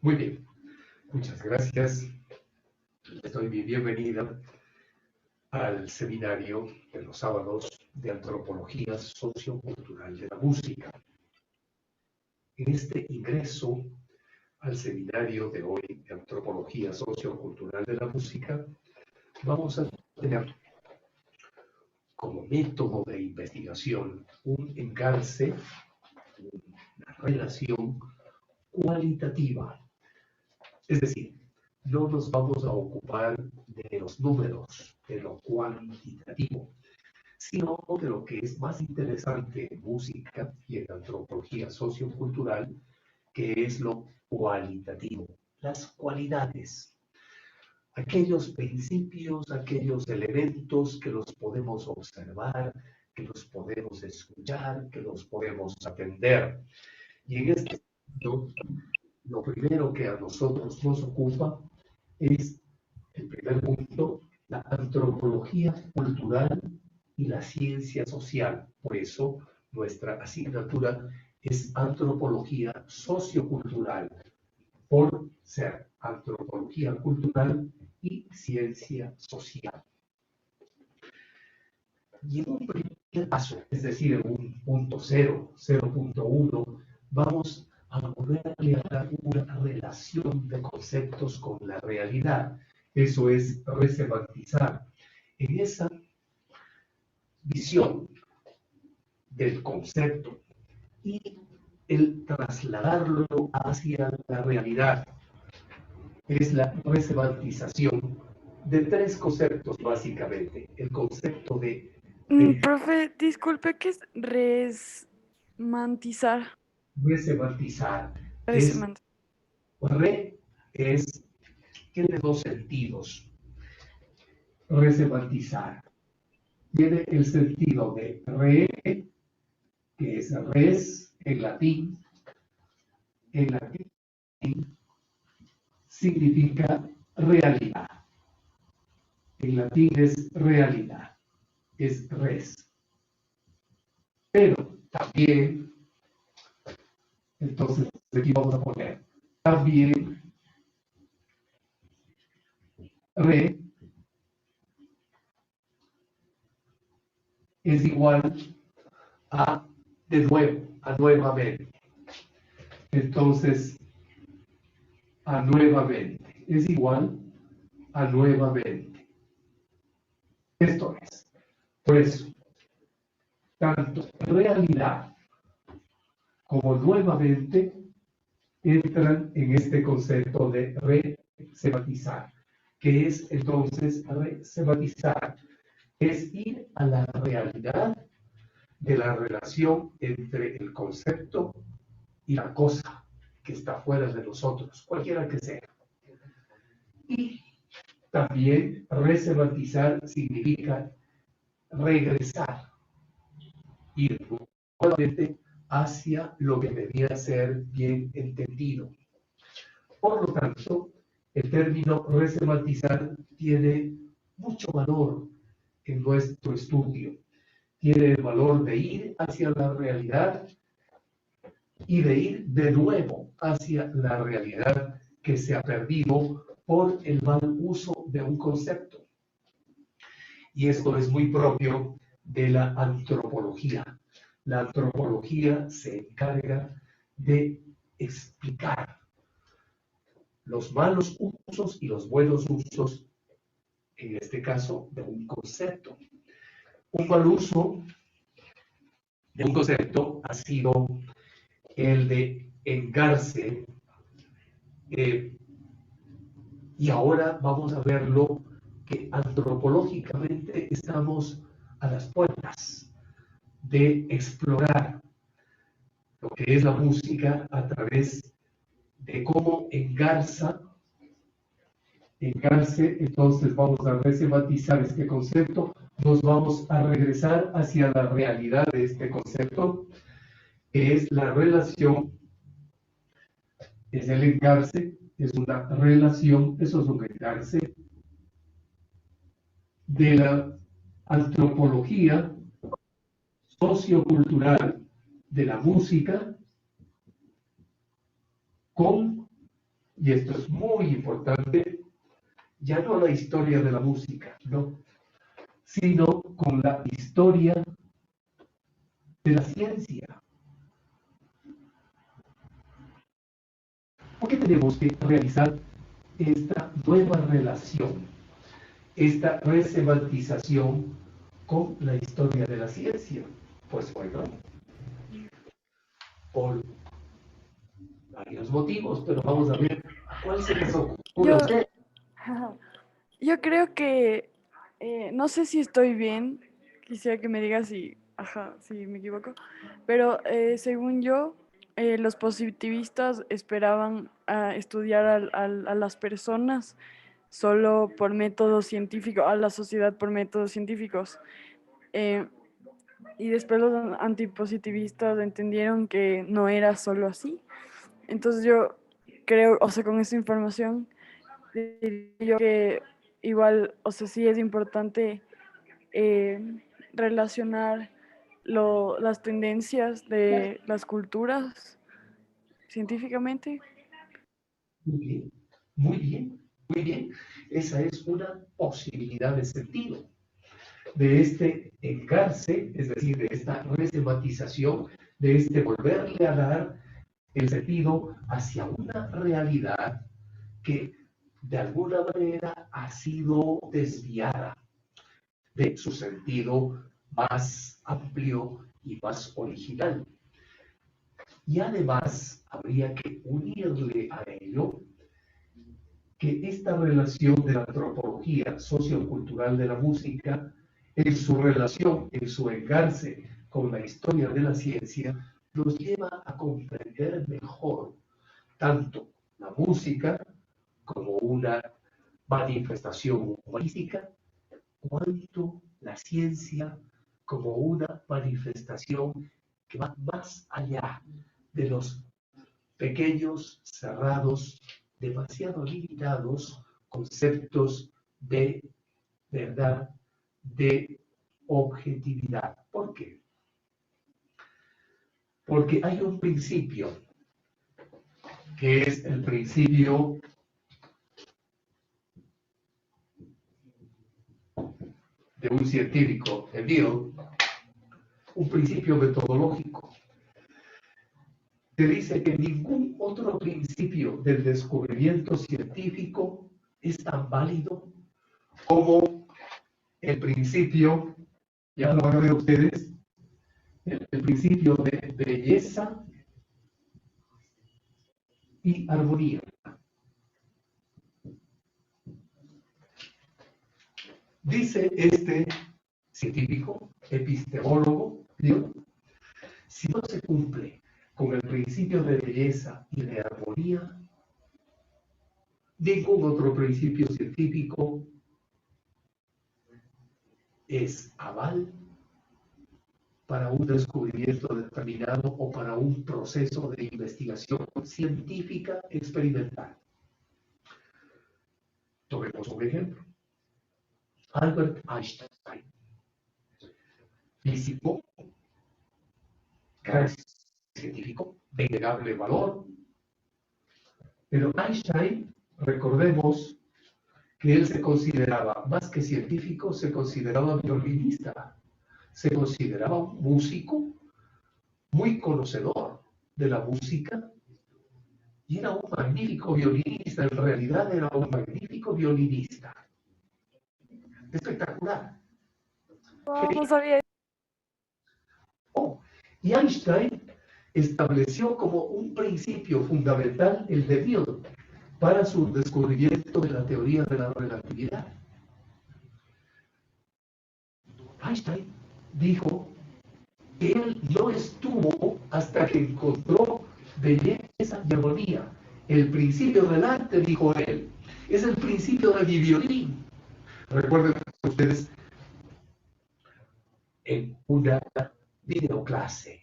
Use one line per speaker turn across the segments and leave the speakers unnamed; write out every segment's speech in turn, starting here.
Muy bien, muchas gracias. Les doy mi bienvenida al seminario de los sábados de Antropología Sociocultural de la Música. En este ingreso al seminario de hoy de Antropología Sociocultural de la Música, vamos a tener como método de investigación un engarce, una relación cualitativa. Es decir, no nos vamos a ocupar de los números, de lo cuantitativo, sino de lo que es más interesante en música y en antropología sociocultural, que es lo cualitativo, las cualidades, aquellos principios, aquellos elementos que los podemos observar, que los podemos escuchar, que los podemos atender. Y en este sentido, lo primero que a nosotros nos ocupa es, el primer punto, la antropología cultural y la ciencia social. Por eso, nuestra asignatura es antropología sociocultural, por ser antropología cultural y ciencia social. Y en un primer paso, es decir, en un punto 0, 0.1, vamos a volverle a dar una relación de conceptos con la realidad. Eso es resemantizar. En esa visión del concepto y el trasladarlo hacia la realidad es la resemantización de tres conceptos básicamente. El concepto de
Profe, disculpe, ¿qué es resmantizar?
resemantizar. Es
Resemant-
re es, tiene dos sentidos. Resemantizar tiene el sentido de re, que es res en latín. En latín significa realidad. En latín es realidad, es res. Pero también, entonces aquí vamos a poner, también re es igual a de nuevo, a nuevamente. Entonces, a nuevamente es igual a nuevamente. Esto es, por eso, tanto realidad como nuevamente entran en este concepto de resematizar, que es entonces resematizar, es ir a la realidad de la relación entre el concepto y la cosa que está fuera de nosotros, cualquiera que sea. Y también resemantizar significa regresar, ir nuevamente hacia lo que debía ser bien entendido. Por lo tanto, el término resemantizar tiene mucho valor en nuestro estudio. Tiene el valor de ir hacia la realidad y de ir de nuevo hacia la realidad que se ha perdido por el mal uso de un concepto. Y esto es muy propio de la antropología. La antropología se encarga de explicar los malos usos y los buenos usos, en este caso, de un concepto. Un mal uso de un concepto ha sido el de engarce, y ahora vamos a verlo que antropológicamente estamos a las puertas de explorar lo que es la música a través de cómo engarce, entonces vamos a resematizar este concepto, nos vamos a regresar hacia la realidad de este concepto, que es la relación, es el engarce, es una relación, eso es un engarce de la antropología sociocultural de la música con y esto es muy importante, ya no la historia de la música, no, sino con la historia de la ciencia. ¿Por qué tenemos que realizar esta nueva relación, esta resemantización con la historia de la ciencia? Pues bueno, por varios motivos, pero vamos a ver cuál se les ocurre a
Yo,
usted.
yo creo que, no sé si estoy bien, quisiera que me digas si me equivoco, pero según yo, los positivistas esperaban a estudiar a las personas solo por métodos científicos, a la sociedad por métodos científicos. Eh, y después los antipositivistas entendieron que no era solo así. Entonces yo creo, o sea, con esa información, diría yo que igual, o sea, sí es importante relacionar las tendencias de las culturas científicamente.
Muy bien, muy bien, muy bien. Esa es una posibilidad de sentido. De este engarce, es decir, de esta resematización, de este volverle a dar el sentido hacia una realidad que de alguna manera ha sido desviada de su sentido más amplio y más original. Y además habría que unirle a ello que esta relación de la antropología sociocultural de la música, en su relación, en su engarce con la historia de la ciencia, nos lleva a comprender mejor tanto la música como una manifestación humanística, cuanto la ciencia como una manifestación que va más allá de los pequeños, cerrados, demasiado limitados conceptos de verdad, de objetividad. ¿Por qué? Porque hay un principio, que es el principio de un científico, el Bill, un principio metodológico, que dice que ningún otro principio del descubrimiento científico es tan válido como el principio, ya lo van a ver ustedes, el principio de belleza y armonía. Dice este científico, epistemólogo, ¿no? Si no se cumple con el principio de belleza y de armonía, ningún otro principio científico es aval para un descubrimiento determinado o para un proceso de investigación científica experimental. Tomemos un ejemplo. Albert Einstein, físico, gran científico, de innegable valor, pero Einstein, recordemos que él se consideraba, más que científico, se consideraba violinista, se consideraba un músico muy conocedor de la música y era un magnífico violinista, en realidad era un magnífico violinista. Espectacular.
Wow, no sabía.
Oh, y Einstein estableció como un principio fundamental el de Bill para su descubrimiento de la teoría de la relatividad. Einstein dijo que él no estuvo hasta que encontró belleza y armonía. El principio del arte, dijo él, es el principio de mi violín. Recuerden ustedes en una videoclase,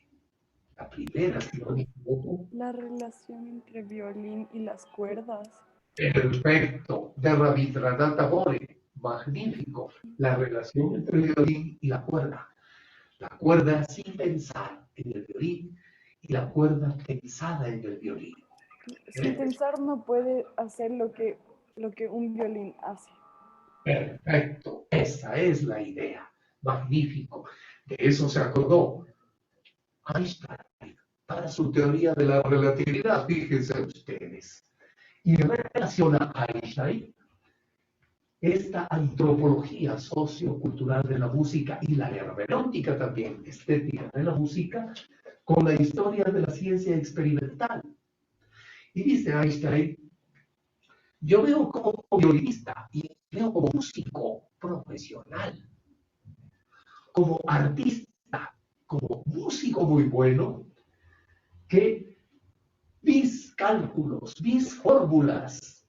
la primera, si no me equivoco.
La relación entre violín y las cuerdas.
Perfecto, de Rabindranath Tagore, magnífico, la relación entre el violín y la cuerda sin pensar en el violín y la cuerda pensada en el violín.
Sin pensar no puede hacer lo que un violín hace.
Perfecto, esa es la idea. Magnífico. De eso se acordó Einstein para su teoría de la relatividad, fíjense ustedes. Y relaciona a Einstein esta antropología sociocultural de la música y la hermenéutica también, estética de la música, con la historia de la ciencia experimental. Y dice Einstein, yo veo como violinista y veo como músico profesional, como artista, como músico muy bueno, que mis cálculos, mis fórmulas,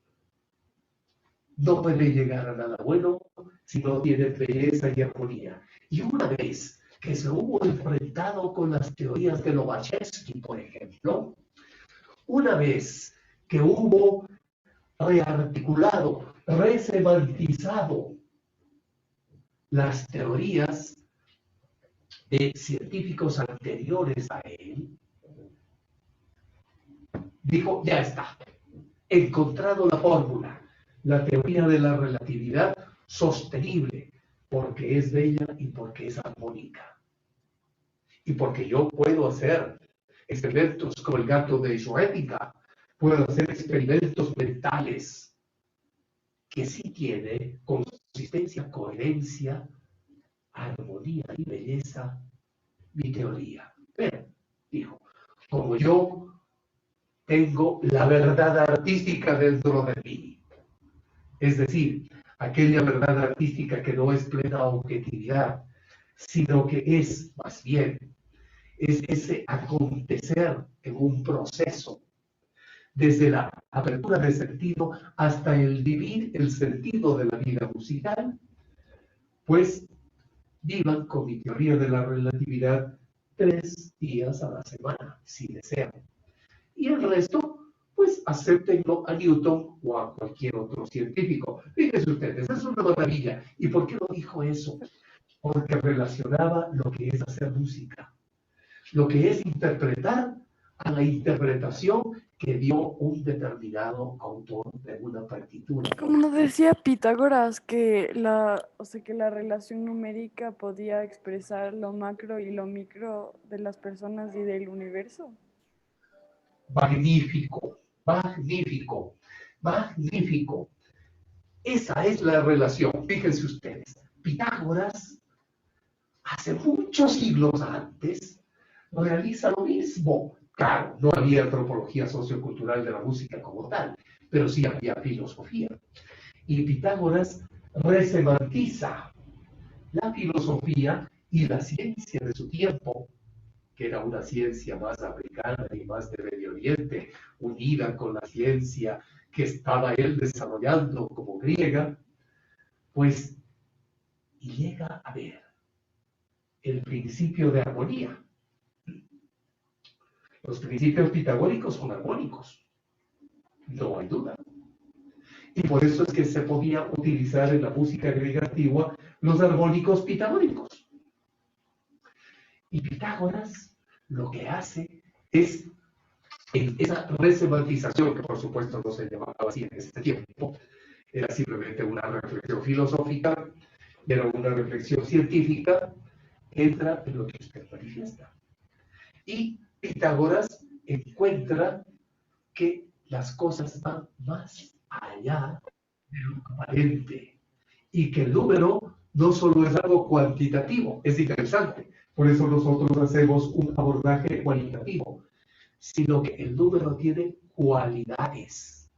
no pueden llegar a nada bueno si no tienen belleza y armonía. Y una vez que se hubo enfrentado con las teorías de Lobachevsky, por ejemplo, una vez que hubo rearticulado, resemantizado las teorías de científicos anteriores a él, dijo, ya está, he encontrado la fórmula, la teoría de la relatividad sostenible, porque es bella y porque es armónica. Y porque yo puedo hacer experimentos como el gato de Schrödinger, puedo hacer experimentos mentales que sí tiene consistencia, coherencia, armonía y belleza mi teoría. Pero, dijo, como yo tengo la verdad artística dentro de mí, es decir, aquella verdad artística que no es plena objetividad, sino que es más bien, es ese acontecer en un proceso, desde la apertura de sentido hasta el vivir el sentido de la vida musical, pues vivan con mi teoría de la relatividad 3 días a la semana, si desean. Y el resto, pues acéptenlo a Newton o a cualquier otro científico. Fíjense ustedes, es una maravilla. ¿Y por qué lo dijo eso? Porque relacionaba lo que es hacer música, lo que es interpretar a la interpretación que dio un determinado autor de una partitura.
Como nos decía Pitágoras, o sea, que la relación numérica podía expresar lo macro y lo micro de las personas y del universo.
Magnífico, magnífico, magnífico. Esa es la relación. Fíjense ustedes, Pitágoras, hace muchos siglos antes, realiza lo mismo. Claro, no había antropología sociocultural de la música como tal, pero sí había filosofía. Y Pitágoras resemantiza la filosofía y la ciencia de su tiempo, que era una ciencia más africana y más de Medio Oriente, unida con la ciencia que estaba él desarrollando como griega, pues llega a ver el principio de armonía. Los principios pitagóricos son armónicos, no hay duda. Y por eso es que se podía utilizar en la música griega antigua los armónicos pitagóricos. Y Pitágoras lo que hace es, en esa resemantización, que por supuesto no se llamaba así en ese tiempo, era simplemente una reflexión filosófica, era una reflexión científica, entra en lo que usted manifiesta. Y Pitágoras encuentra que las cosas van más allá de lo aparente y que el número no solo es algo cuantitativo, es interesante, por eso nosotros hacemos un abordaje cualitativo, sino que el número tiene cualidades.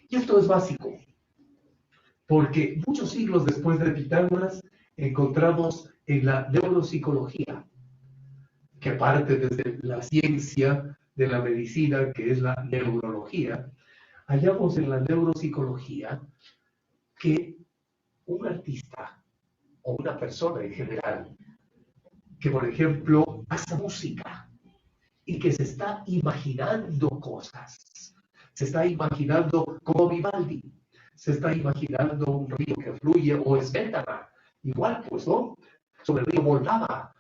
Y esto es básico, porque muchos siglos después de Pitágoras encontramos en la neuropsicología, que parte desde la ciencia de la medicina, que es la neurología, hallamos en la neuropsicología que un artista o una persona en general que, por ejemplo, hace música y que se está imaginando cosas, se está imaginando como Vivaldi, se está imaginando un río que fluye, o Smetana, igual pues, ¿no? Sobre el río Moldava,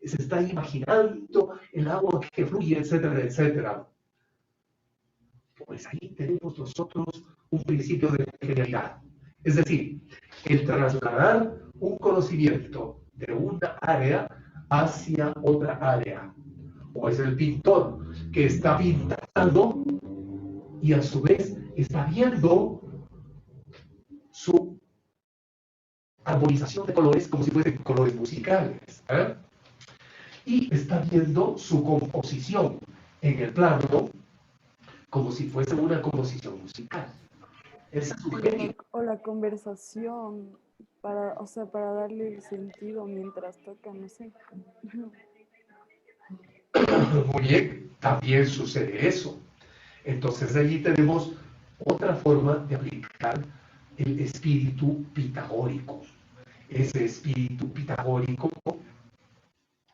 se está imaginando el agua que fluye, etcétera, etcétera. Pues ahí tenemos nosotros un principio de genialidad. Es decir, el trasladar un conocimiento de una área hacia otra área. O es el pintor que está pintando y a su vez está viendo su armonización de colores como si fuesen colores musicales. Y está viendo su composición en el plano como si fuese una composición musical. Esa es su genio.
O la conversación, para, o sea, para darle el sentido mientras toca, no sé.
Muy bien, también sucede eso. Entonces allí tenemos otra forma de aplicar el espíritu pitagórico. Ese espíritu pitagórico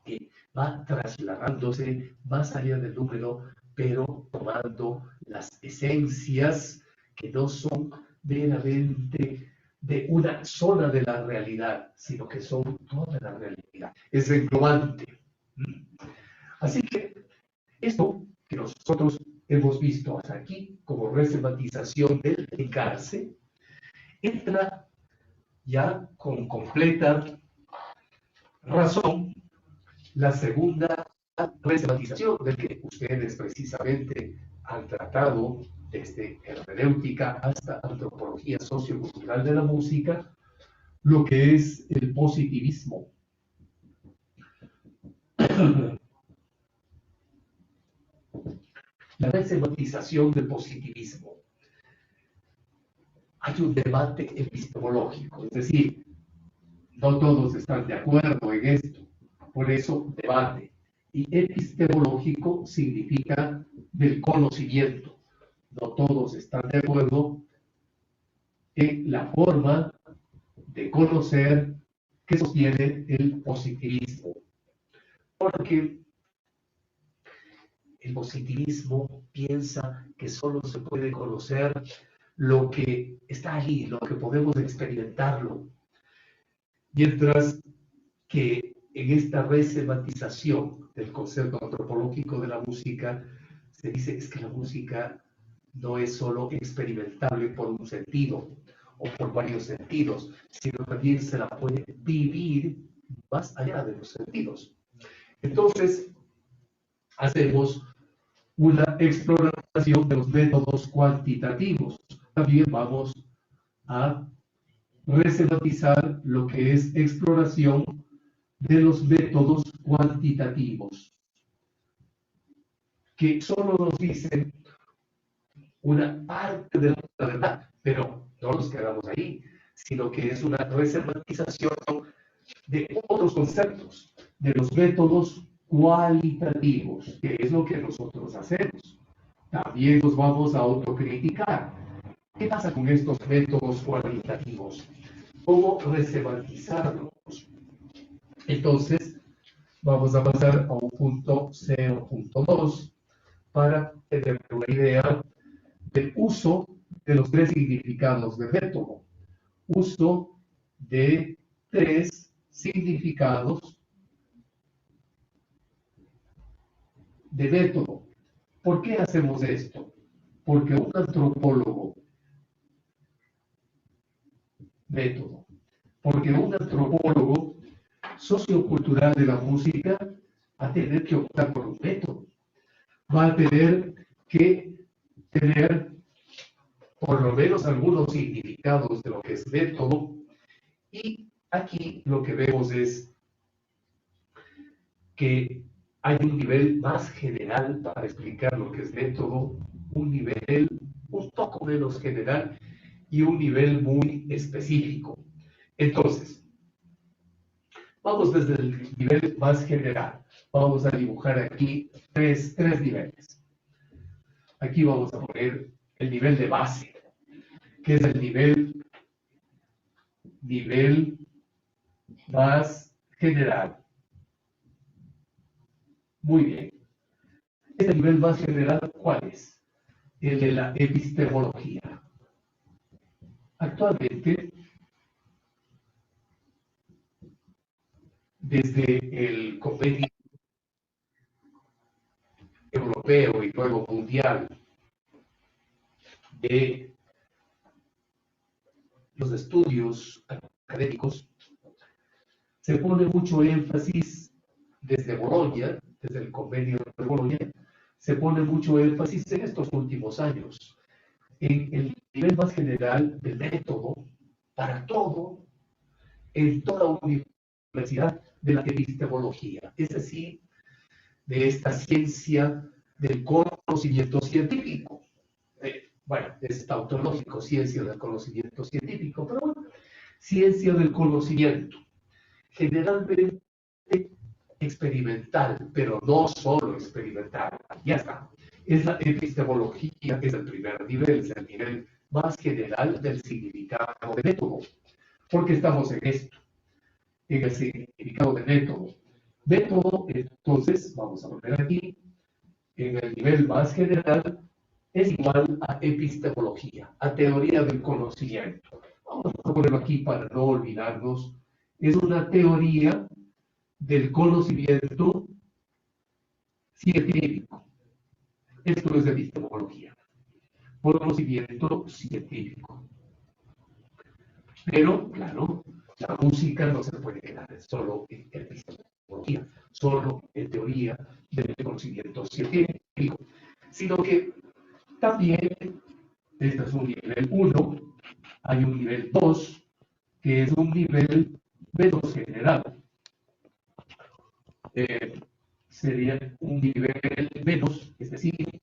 que va trasladándose más allá del número, pero tomando las esencias que no son meramente de una zona de la realidad, sino que son toda la realidad. Es englobante. Así que esto que nosotros hemos visto hasta aquí como resematización del encarce, entra ya con completa razón la segunda resematización del que ustedes precisamente han tratado desde hermenéutica hasta antropología sociocultural de la música, lo que es el positivismo. La resematización del positivismo. Hay un debate epistemológico, es decir, no todos están de acuerdo en esto, por eso debate. Y epistemológico significa del conocimiento. No todos están de acuerdo en la forma de conocer que sostiene el positivismo. Porque el positivismo piensa que solo se puede conocer lo que está allí, lo que podemos experimentarlo. Mientras que en esta resematización del concepto antropológico de la música, se dice es que la música no es solo experimentable por un sentido o por varios sentidos, sino también se la puede vivir más allá de los sentidos. Entonces, hacemos una exploración de los métodos cuantitativos. También vamos a resematizar lo que es exploración de los métodos cuantitativos, que solo nos dicen una parte de la verdad, pero no nos quedamos ahí, sino que es una resematización de otros conceptos, de los métodos cualitativos, que es lo que nosotros hacemos. También nos vamos a autocriticar. ¿Qué pasa con estos métodos cualitativos? ¿Cómo resematizarlos? Entonces, vamos a pasar a un punto 0.2 para tener una idea del uso de los tres significados de método. Uso de tres significados de método. ¿Por qué hacemos esto? Porque un antropólogo, método, porque un antropólogo sociocultural de la música va a tener que optar por un método. Va a tener que tener por lo menos algunos significados de lo que es método. Y aquí lo que vemos es que hay un nivel más general para explicar lo que es método, un nivel un poco menos general y un nivel muy específico. Entonces, vamos desde el nivel más general. Vamos a dibujar aquí tres niveles. Aquí vamos a poner el nivel de base, que es el nivel más general. Muy bien. Este nivel más general, ¿cuál es? El de la epistemología. Actualmente, desde el Convenio Europeo y luego Mundial de los estudios académicos, se pone mucho énfasis desde Bolonia, desde el convenio de Bolonia, se pone mucho énfasis en estos últimos años, en el nivel más general del método para todo, en toda universidad de la epistemología, es decir, de esta ciencia del conocimiento científico. Bueno, es tautológico, ciencia del conocimiento científico, pero bueno, ciencia del conocimiento, generalmente experimental, pero no solo experimental, ya está. Es la epistemología, es el primer nivel, es el nivel más general del significado de método, porque estamos en esto, en el significado de método. Método, entonces, vamos a poner aquí, en el nivel más general, es igual a epistemología, a teoría del conocimiento. Vamos a ponerlo aquí para no olvidarnos. Es una teoría del conocimiento científico. Esto es epistemología. Conocimiento científico. Pero, claro, la música no se puede quedar solo en epistemología, solo en teoría del conocimiento científico, sino que también, este es un nivel 1, hay un nivel 2, que es un nivel menos general. Sería un nivel menos, es decir,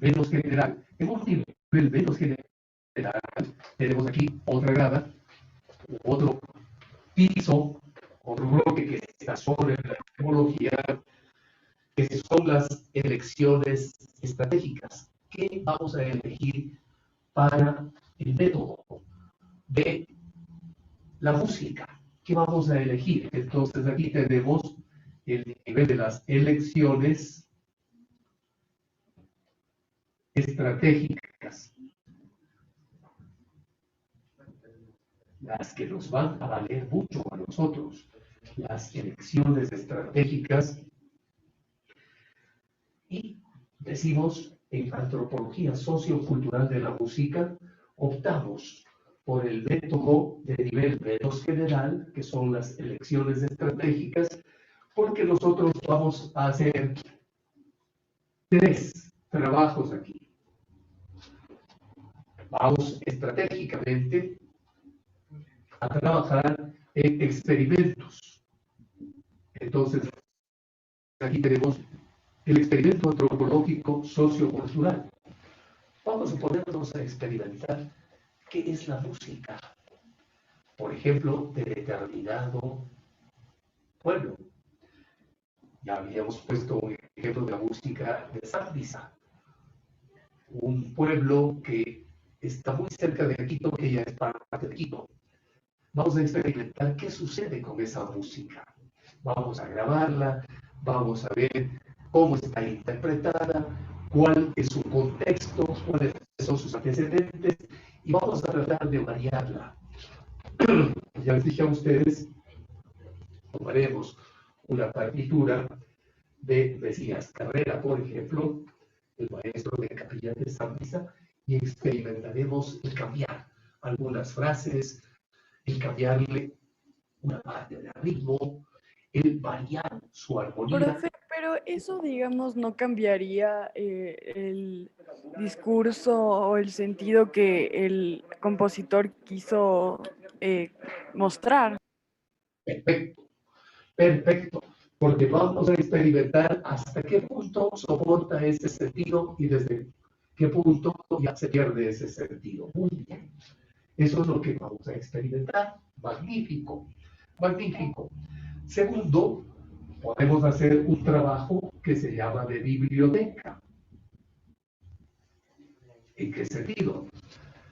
menos general. En un nivel menos general, tenemos aquí otra grada, otro piso, otro bloque que está sobre la epistemología, que son las elecciones estratégicas. ¿Qué vamos a elegir para el método de la música? ¿Qué vamos a elegir? Entonces aquí tenemos el nivel de las elecciones estratégicas, las que nos van a valer mucho a nosotros, las elecciones estratégicas. Y decimos, en antropología sociocultural de la música, optamos por el método de nivel menos general, que son las elecciones estratégicas, porque nosotros vamos a hacer 3 trabajos aquí. Vamos estratégicamente a trabajar en experimentos. Entonces, aquí tenemos el experimento antropológico sociocultural. Vamos a ponernos a experimentar qué es la música, por ejemplo, de determinado pueblo. Ya habíamos puesto un ejemplo de la música de Zambisa, un pueblo que está muy cerca de Quito, que ya es parte de Quito. Vamos a experimentar qué sucede con esa música. Vamos a grabarla, vamos a ver cómo está interpretada, cuál es su contexto, cuáles son sus antecedentes, y vamos a tratar de variarla. Ya les dije a ustedes, tomaremos una partitura de Mesías Carrera, por ejemplo, el maestro de capilla de Zambisa, y experimentaremos el cambiar algunas frases, el cambiarle una parte del ritmo, el variar su armonía.
Profe, pero eso, digamos, no cambiaría el discurso o el sentido que el compositor quiso mostrar.
Perfecto, perfecto, porque vamos a experimentar hasta qué punto soporta ese sentido y desde qué punto ya se pierde ese sentido. Muy bien, eso es lo que vamos a experimentar. Magnífico, magnífico. Segundo, podemos hacer un trabajo que se llama de biblioteca. ¿En qué sentido?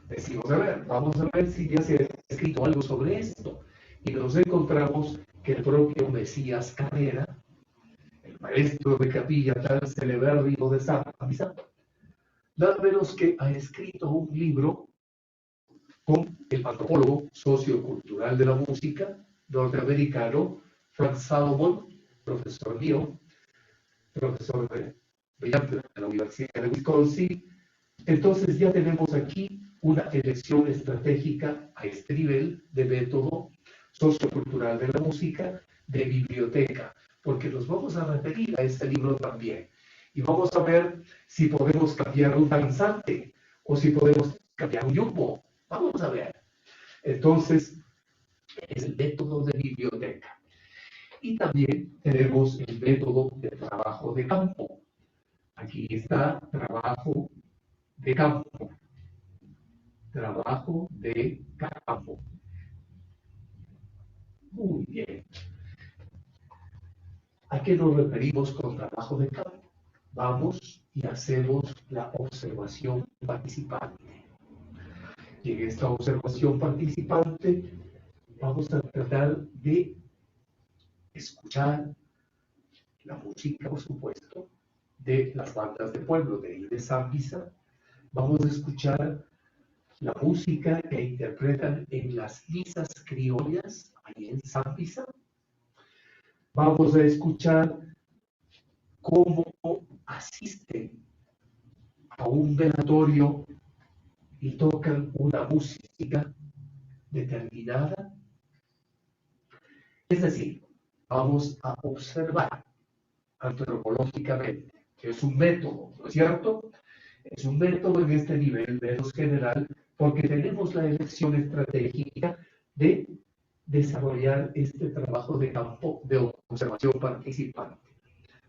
Decimos, a ver, vamos a ver si ya se ha escrito algo sobre esto. Y nos encontramos que el propio Mesías Carrera, el maestro de capilla tan celebérrimo de Zambisa, nada menos que ha escrito un libro con el antropólogo sociocultural de la música norteamericano, Frank Salomon, profesor mío, profesor brillante de la Universidad de Wisconsin. Entonces ya tenemos aquí una elección estratégica a este nivel de método sociocultural de la música, de biblioteca, porque nos vamos a referir a este libro también. Y vamos a ver si podemos cambiar un danzante o si podemos cambiar un yumbo. Vamos a ver. Entonces, es el método de biblioteca. Y también tenemos el método de trabajo de campo. Aquí está trabajo de campo. Trabajo de campo. Muy bien. ¿A qué nos referimos con trabajo de campo? Vamos y hacemos la observación participante. Y en esta observación participante vamos a tratar de escuchar la música, por supuesto, de las bandas de pueblo de ahí de Zambisa. Vamos a escuchar la música que interpretan en las misas criollas ahí en Zambisa. Vamos a escuchar cómo asisten a un velatorio y tocan una música determinada. Es decir, vamos a observar antropológicamente. Es un método, ¿no es cierto? Es un método en este nivel menos general porque tenemos la elección estratégica de desarrollar este trabajo de campo de observación participante.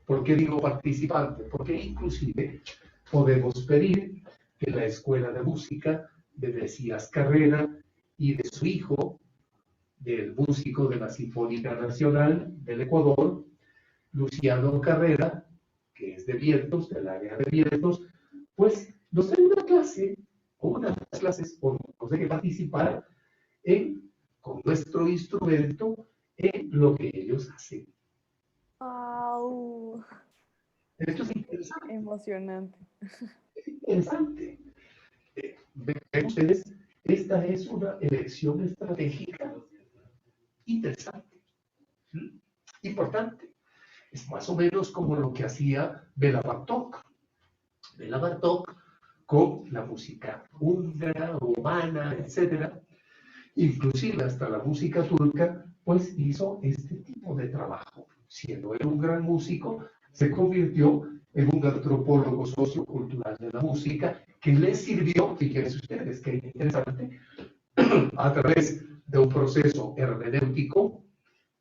¿Por qué digo participante? Porque inclusive podemos pedir que la Escuela de Música de Mesías Carrera y de su hijo, del músico de la Sinfónica Nacional del Ecuador, Luciano Carrera, que es de vientos, del área de vientos, pues nos den una clase o unas clases o nos deje participar con nuestro instrumento en lo que ellos hacen.
¡Au!
Esto es interesante.
Emocionante.
Es interesante. Ven ustedes, esta es una elección estratégica interesante, importante. Es más o menos como lo que hacía Bela Bartók. Bela Bartók con la música húngara, romana, etc. Inclusive hasta la música turca, pues hizo este tipo de trabajo. Siendo él un gran músico, se convirtió en un antropólogo sociocultural de la música que le sirvió, fíjense ustedes, qué interesante, a través de un proceso hermenéutico,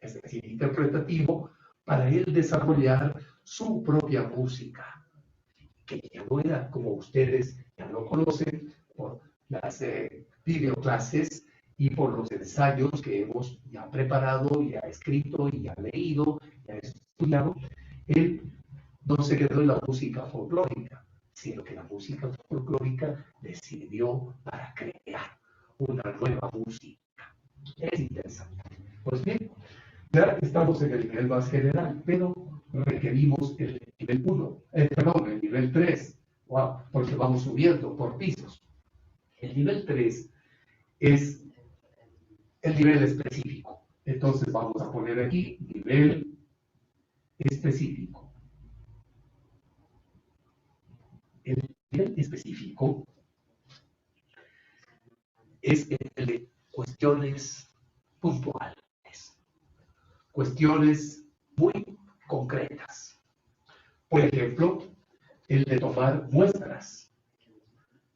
es decir, interpretativo, para él desarrollar su propia música, que ya no era como ustedes ya lo conocen por las videoclases y por los ensayos que hemos ya preparado, ya escrito, y ya leído, ya estudiado. Él no se quedó en la música folclórica, sino que la música folclórica le sirvió para crear una nueva música. Es interesante. Pues bien, ya estamos en el nivel más general, pero requerimos el nivel 1, perdón, el nivel 3, wow, porque vamos subiendo por pisos. El nivel 3 es el nivel específico. Entonces vamos a poner aquí nivel específico. El nivel específico es el de cuestiones puntuales, cuestiones muy concretas. Por ejemplo, el de tomar muestras.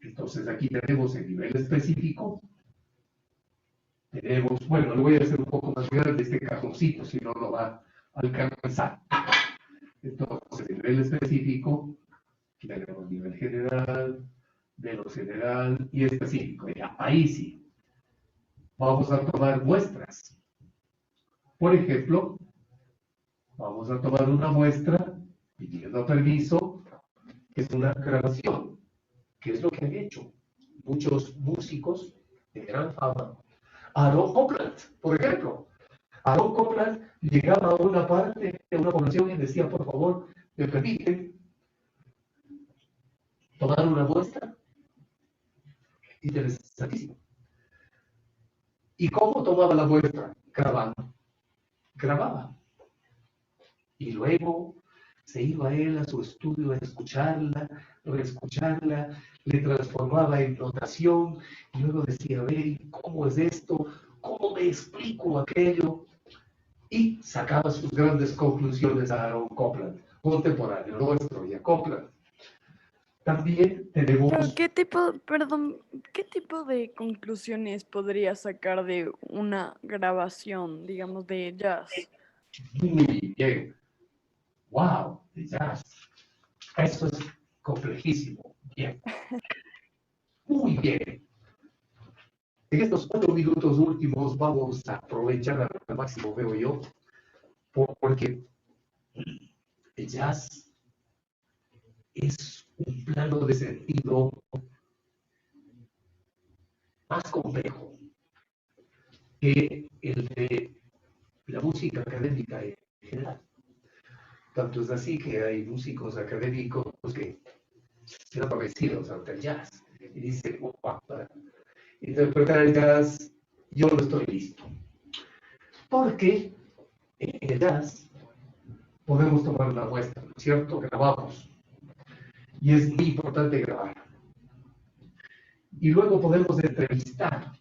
Entonces aquí tenemos el nivel específico. Tenemos, bueno, lo voy a hacer un poco más grande este cajoncito, si no lo va a alcanzar. Entonces, el nivel específico, aquí tenemos nivel general, menos general y específico. Ya, ahí sí. Vamos a tomar muestras. Por ejemplo, vamos a tomar una muestra pidiendo permiso, que es una grabación, que es lo que han hecho muchos músicos de gran fama. Aaron Copland, por ejemplo. Aaron Copland llegaba a una parte de una población y decía, por favor, ¿me permiten tomar una muestra? Interesantísimo. ¿Y cómo tomaba la muestra? Grabando. Grababa. Y luego Se iba él a su estudio a escucharla, reescucharla, le transformaba en notación y luego decía, a ver, ¿cómo es esto? ¿Cómo me explico aquello? Y sacaba sus grandes conclusiones a Aaron Copland, contemporáneo nuestro y a Copland. También
Pero
tenemos
perdón, qué tipo de conclusiones podrías sacar de una grabación, digamos, de jazz?
muy bien, wow, de jazz. Eso es complejísimo. Bien, muy bien. En estos 4 minutos últimos vamos a aprovechar al máximo, veo yo, porque el jazz es un plano de sentido más complejo que el de la música académica en general. Tanto es así que hay músicos académicos que se han parecidos ante el jazz y dicen, oh, para interpretar el jazz, yo no estoy listo. Porque en el jazz podemos tomar una muestra, ¿no es cierto? Grabamos. Y es muy importante grabar. Y luego podemos entrevistar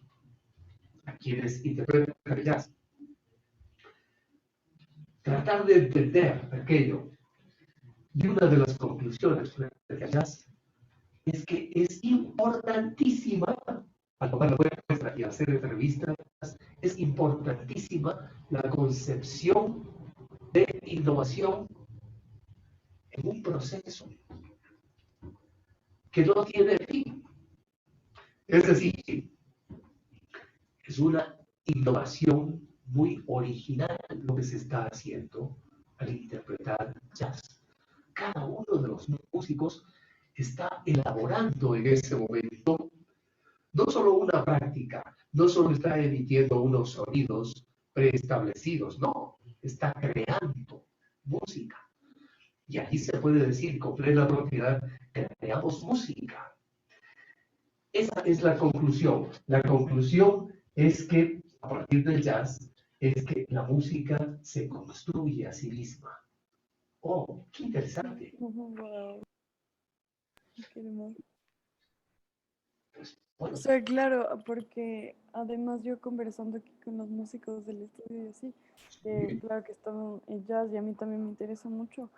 a quienes interpretan el jazz. Tratar de entender aquello. Y una de las conclusiones frente al jazz es que es importantísima, al tomar la muestra y hacer entrevistas, es importantísima la concepción de innovación en un proceso que no tiene fin. Es decir, es una innovación muy original lo que se está haciendo al interpretar jazz. Cada uno de los músicos está elaborando en ese momento no solo una práctica, no solo está emitiendo unos sonidos preestablecidos, no, está creando música. Y ahí se puede decir con plena propiedad, creamos música. Esa es la conclusión. La conclusión es que a partir del jazz es que la música se construye a sí misma. Oh, qué interesante.
Wow, qué hermoso.
Pues,
O
bueno,
sea, claro, porque además yo conversando aquí con los músicos del estudio y así, claro que están en jazz y a mí también me interesa mucho,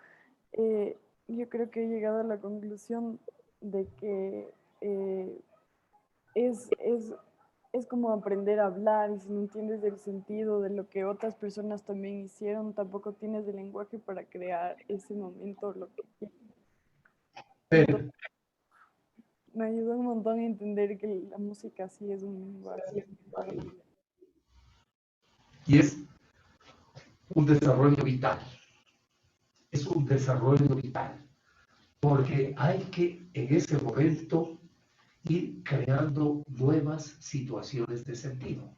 yo creo que he llegado a la conclusión de que eh, es, es, es como aprender a hablar y si no entiendes el sentido de lo que otras personas también hicieron, tampoco tienes el lenguaje para crear ese momento, lo que quieres. Entonces,
pero,
me ayudó un montón a entender que la música sí es un lenguaje.
y es un desarrollo vital. Es un desarrollo vital. Porque hay que en ese momento ir creando nuevas situaciones de sentido.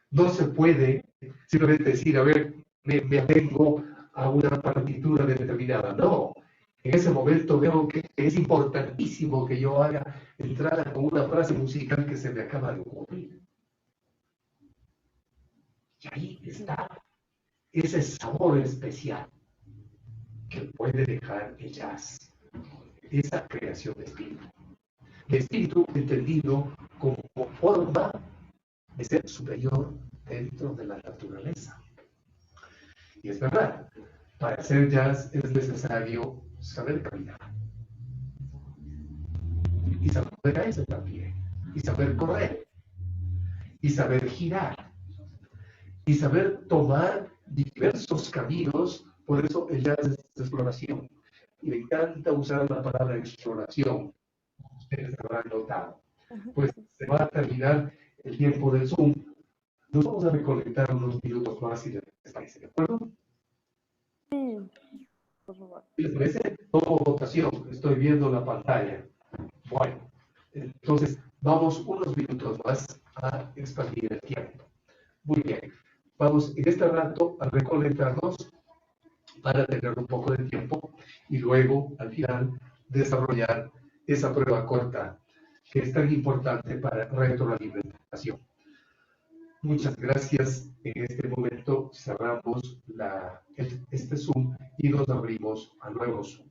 No se puede simplemente decir, a ver, me atengo a una partitura determinada. No, en ese momento veo que es importantísimo que yo haga entrada con una frase musical que se me acaba de ocurrir. Y ahí está ese sabor especial que puede dejar el jazz, esa creación de espíritu. El espíritu entendido como forma de ser superior dentro de la naturaleza. Y es verdad, para hacer jazz es necesario saber caminar y saber caerse también, y saber correr, y saber girar, y saber tomar diversos caminos. Por eso el jazz es exploración. Y me encanta usar la palabra exploración, ustedes habrán notado. Pues se va a terminar el tiempo del Zoom. Nos vamos a reconectar unos minutos más si les parece, ¿de acuerdo?
Sí, por favor.
¿Qué les parece? Tomo votación, estoy viendo la pantalla. Bueno, entonces vamos unos minutos más a expandir el tiempo. Muy bien, vamos en este rato a reconectarnos para tener un poco de tiempo y luego al final desarrollar esa prueba corta que es tan importante para retroalimentación. Muchas gracias. En este momento cerramos este Zoom y nos abrimos a nuevos Zoom.